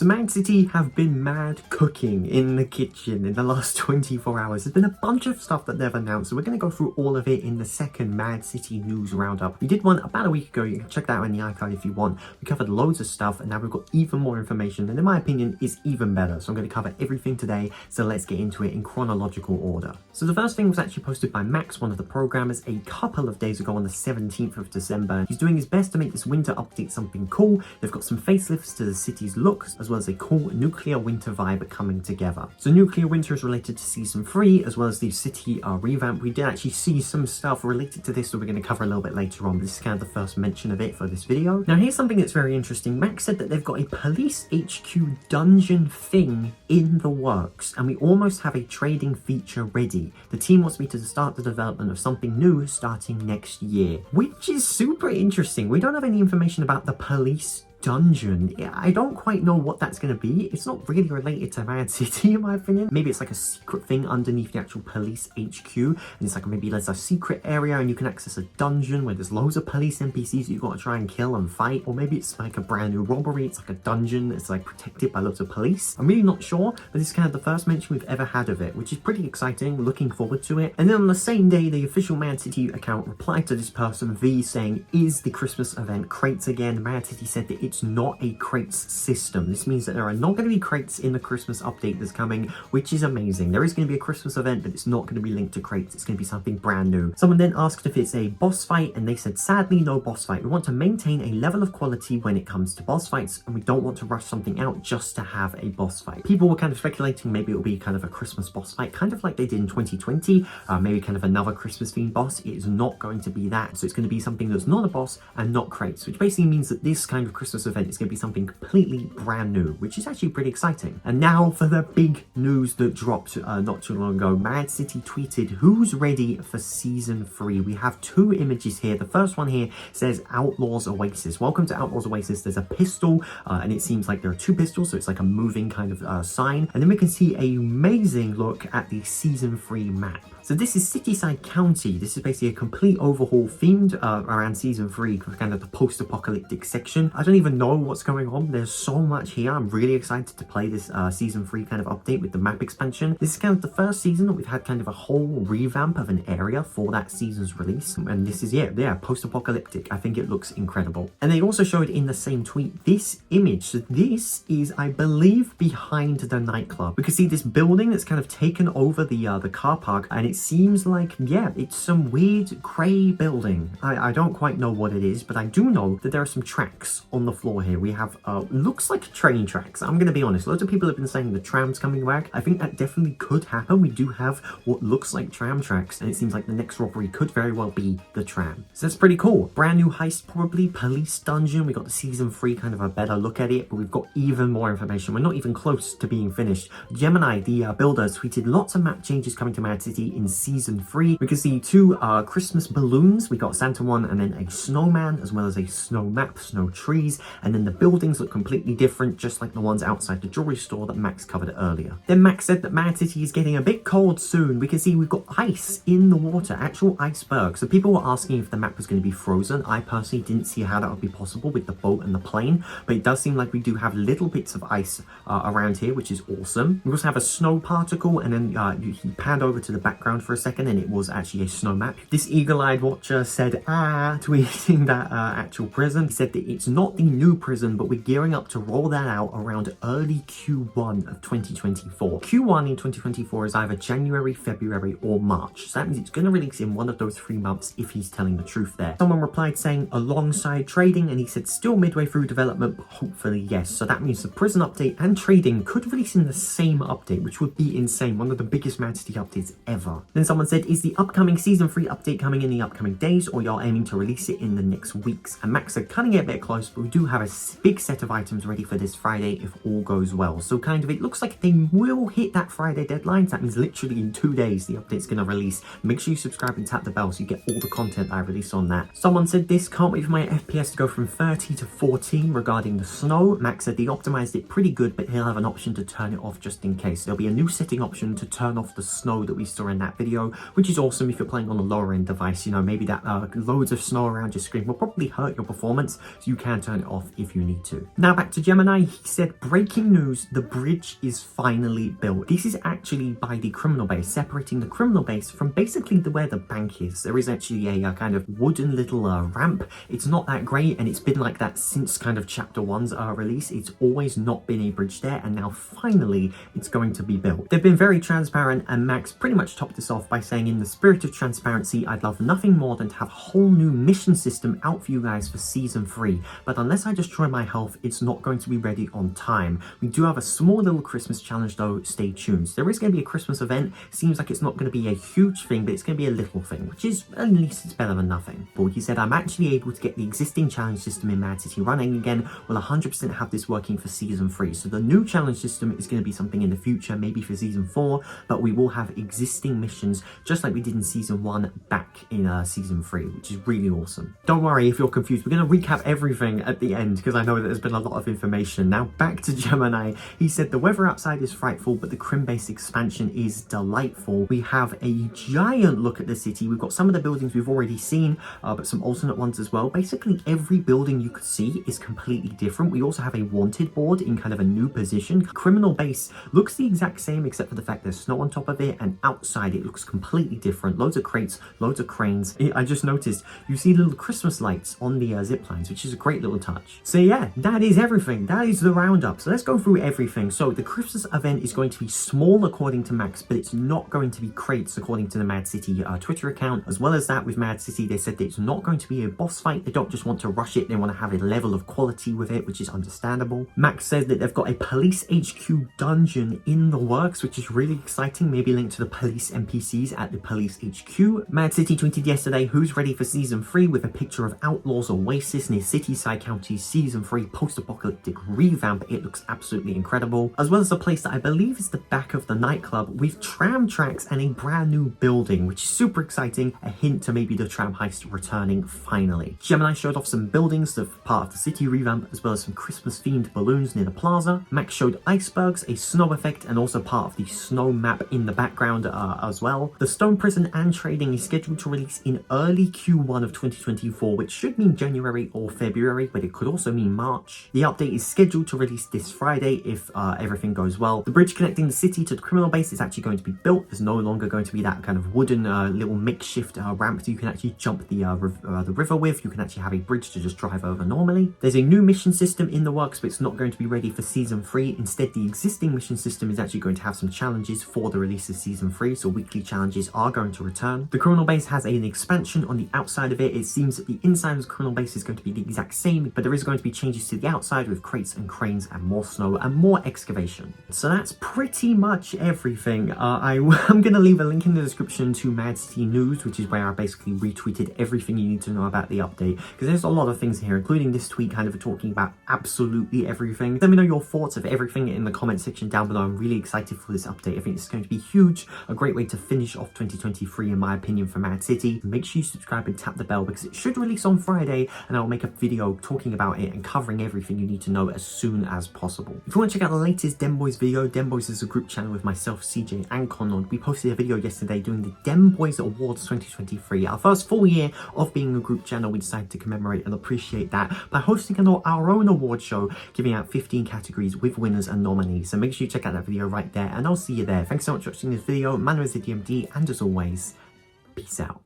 So Mad City have been mad cooking in the kitchen in the last 24 hours. There's been a bunch of stuff that they've announced, so we're going to go through all of it in the second Mad City news roundup. We did one about a week ago. You can check that out in the archive if you want. We covered loads of stuff, and now we've got even more information, and in my opinion is even better. So I'm going to cover everything today, so let's get into it in chronological order. So the first thing was actually posted by Max, one of the programmers, a couple of days ago on the 17th of December. He's doing his best to make this winter update something cool. They've got some facelifts to the city's looks, as well as a cool nuclear winter vibe coming together. So nuclear winter is related to season 3, as well as the city revamp. We did actually see some stuff related to this that we're going to cover a little bit later on, but this is kind of the first mention of it for this video. Now here's something that's very interesting. Max said that they've got a police HQ dungeon thing in the works, and we almost have a trading feature ready. The team wants me to start the development of something new starting next year, which is super interesting. We don't have any information about the police dungeon. I don't quite know what that's going to be. It's not really related to Mad City in my opinion. Maybe it's like a secret thing underneath the actual police HQ, and it's like maybe there's a secret area and you can access a dungeon where there's loads of police NPCs you've got to try and kill and fight, or maybe it's like a brand new robbery. It's like a dungeon that's like protected by lots of police. I'm really not sure, but this is kind of the first mention we've ever had of it, which is pretty exciting. Looking forward to it. And then on the same day, the official Mad City account replied to this person V saying, is the Christmas event crates again? Mad City said that it's not a crates system. This means that there are not going to be crates in the Christmas update that's coming, which is amazing. There is going to be a Christmas event, but it's not going to be linked to crates. It's going to be something brand new. Someone then asked if it's a boss fight, and they said, sadly, no boss fight. We want to maintain a level of quality when it comes to boss fights, and we don't want to rush something out just to have a boss fight. People were kind of speculating maybe it'll be kind of a Christmas boss fight, kind of like they did in 2020, maybe kind of another Christmas themed boss. It is not going to be that. So it's going to be something that's not a boss and not crates, which basically means that this kind of Christmas event is going to be something completely brand new, which is actually pretty exciting. And now for the big news that dropped not too long ago. Mad City tweeted, who's ready for season 3? We have 2 images here. The first one here says Outlaws Oasis. Welcome to Outlaws Oasis. There's a pistol, and it seems like there are 2 pistols, so it's like a moving kind of sign. And then we can see an amazing look at the season 3 map. So this is Cityside County. This is basically a complete overhaul themed around season 3, kind of the post-apocalyptic section. I don't even know what's going on. There's so much here. I'm really excited to play this season 3 kind of update with the map expansion. This is kind of the first season that we've had kind of a whole revamp of an area for that season's release. And this is, yeah, post-apocalyptic. I think it looks incredible. And they also showed in the same tweet this image. So this is, I believe, behind the nightclub. We can see this building that's kind of taken over the car park, and it seems like, yeah, it's some weird grey building. I don't quite know what it is, but I do know that there are some tracks on the floor here. We have looks like train tracks. I'm gonna be honest, loads of people have been saying the tram's coming back. I think that definitely could happen. We do have what looks like tram tracks, and it seems like the next robbery could very well be the tram. So that's pretty cool. Brand new heist, probably police dungeon. We got the season 3 kind of a better look at it, but we've got even more information. We're not even close to being finished. Gemini, the builder, tweeted lots of map changes coming to Mad City in season 3. We can see 2 Christmas balloons. We got Santa one, and then a snowman, as well as a snow map, snow trees, and then the buildings look completely different, just like the ones outside the jewelry store that Max covered earlier. Then Max said that Mad City is getting a bit cold soon. We can see we've got ice in the water, actual icebergs. So people were asking if the map was going to be frozen. I personally didn't see how that would be possible with the boat and the plane, but it does seem like we do have little bits of ice around here, which is awesome. We also have a snow particle, and then he panned over to the background for a second, and it was actually a snow map. This eagle-eyed watcher said, tweeting that actual prison. He said that it's not the new prison, but we're gearing up to roll that out around early Q1 of 2024. Q1 in 2024 is either January, February, or March. So that means it's going to release in one of those 3 months if he's telling the truth there. Someone replied saying alongside trading, and he said still midway through development, but hopefully yes. So that means the prison update and trading could release in the same update, which would be insane. One of the biggest Mad City updates ever. Then someone said, is the upcoming season 3 update coming in the upcoming days, or y'all aiming to release it in the next weeks? And Max said, cutting it a bit close, but we do have a big set of items ready for this Friday if all goes well. So kind of, it looks like they will hit that Friday deadline. So that means literally in 2 days the update's going to release. Make sure you subscribe and tap the bell so you get all the content I release on that. Someone said, this can't wait for my FPS to go from 30 to 14 regarding the snow. Max said they optimized it pretty good, but he'll have an option to turn it off just in case. There'll be a new setting option to turn off the snow that we saw in that that video, which is awesome if you're playing on a lower end device. You know, maybe that loads of snow around your screen will probably hurt your performance, so you can turn it off if you need to. Now back to Gemini. He said, breaking news, the bridge is finally built. This is actually by the criminal base, separating the criminal base from basically where the bank is. There is actually a kind of wooden little ramp. It's not that great, and it's been like that since kind of chapter 1's release. It's always not been a bridge there, and now finally it's going to be built. They've been very transparent, and Max pretty much topped this off by saying, in the spirit of transparency, I'd love nothing more than to have a whole new mission system out for you guys for season 3, but unless I destroy my health, it's not going to be ready on time. We do have a small little Christmas challenge though, stay tuned. There is going to be a Christmas event. Seems like it's not going to be a huge thing, but it's going to be a little thing, which is, at least it's better than nothing. But he said, I'm actually able to get the existing challenge system in Mad City running again. We'll 100% have this working for season 3. So the new challenge system is going to be something in the future, maybe for season 4, but we will have existing missions just like we did in season 1 back in season 3, which is really awesome. Don't worry if you're confused. We're going to recap everything at the end because I know that there's been a lot of information. Now back to Gemini. He said, the weather outside is frightful, but the Crim base expansion is delightful. We have a giant look at the city. We've got some of the buildings we've already seen, but some alternate ones as well. Basically every building you could see is completely different. We also have a wanted board in kind of a new position. Criminal base looks the exact same except for the fact there's snow on top of it, and outside it looks completely different. Loads of crates, loads of cranes. I just noticed you see little Christmas lights on the zip lines, which is a great little touch. So yeah, that is everything. That is the roundup. So let's go through everything. So the Christmas event is going to be small according to Max, but it's not going to be crates according to the Mad City Twitter account. As well as that, with Mad City, they said that it's not going to be a boss fight. They don't just want to rush it, they want to have a level of quality with it, which is understandable. Max says that they've got a police HQ dungeon in the works, which is really exciting. Maybe linked to the police NPCs at the police HQ. Mad City tweeted yesterday, who's ready for season 3, with a picture of Outlaws Oasis near Cityside County's season 3 post-apocalyptic revamp. It looks absolutely incredible, as well as a place that I believe is the back of the nightclub with tram tracks and a brand new building, which is super exciting. A hint to maybe the tram heist returning finally. Gemini showed off some buildings that are part of the city revamp, as well as some Christmas themed balloons near the plaza. Max showed icebergs, a snow effect, and also part of the snow map in the background as well. The Stone Prison and Trading is scheduled to release in early Q1 of 2024, which should mean January or February, but it could also mean March. The update is scheduled to release this Friday if everything goes well. The bridge connecting the city to the criminal base is actually going to be built. There's no longer going to be that kind of wooden little makeshift ramp that you can actually jump the river with. You can actually have a bridge to just drive over normally. There's a new mission system in the works, but it's not going to be ready for season 3. Instead, the existing mission system is actually going to have some challenges for the release of season 3, so weekly challenges are going to return. The criminal base has an expansion on the outside of it. It seems that the inside of the criminal base is going to be the exact same, but there is going to be changes to the outside with crates and cranes and more snow and more excavation. So that's pretty much everything. I'm going to leave a link in the description to Mad City News, which is where I basically retweeted everything you need to know about the update, because there's a lot of things here, including this tweet kind of talking about absolutely everything. Let me know your thoughts of everything in the comment section down below. I'm really excited for this update. I think it's going to be huge, a great way to finish off 2023 in my opinion for Mad City. Make sure you subscribe and tap the bell because it should release on Friday, and I'll make a video talking about it and covering everything you need to know as soon as possible. If you want to check out the latest Den Boys video, Den Boys is a group channel with myself, CJ and Conrad. We posted a video yesterday doing the Den Boys Awards 2023. Our first full year of being a group channel, we decided to commemorate and appreciate that by hosting our own award show, giving out 15 categories with winners and nominees. So make sure you check out that video right there, and I'll see you there. Thanks so much for watching this video. My name is DMD, and as always, peace out.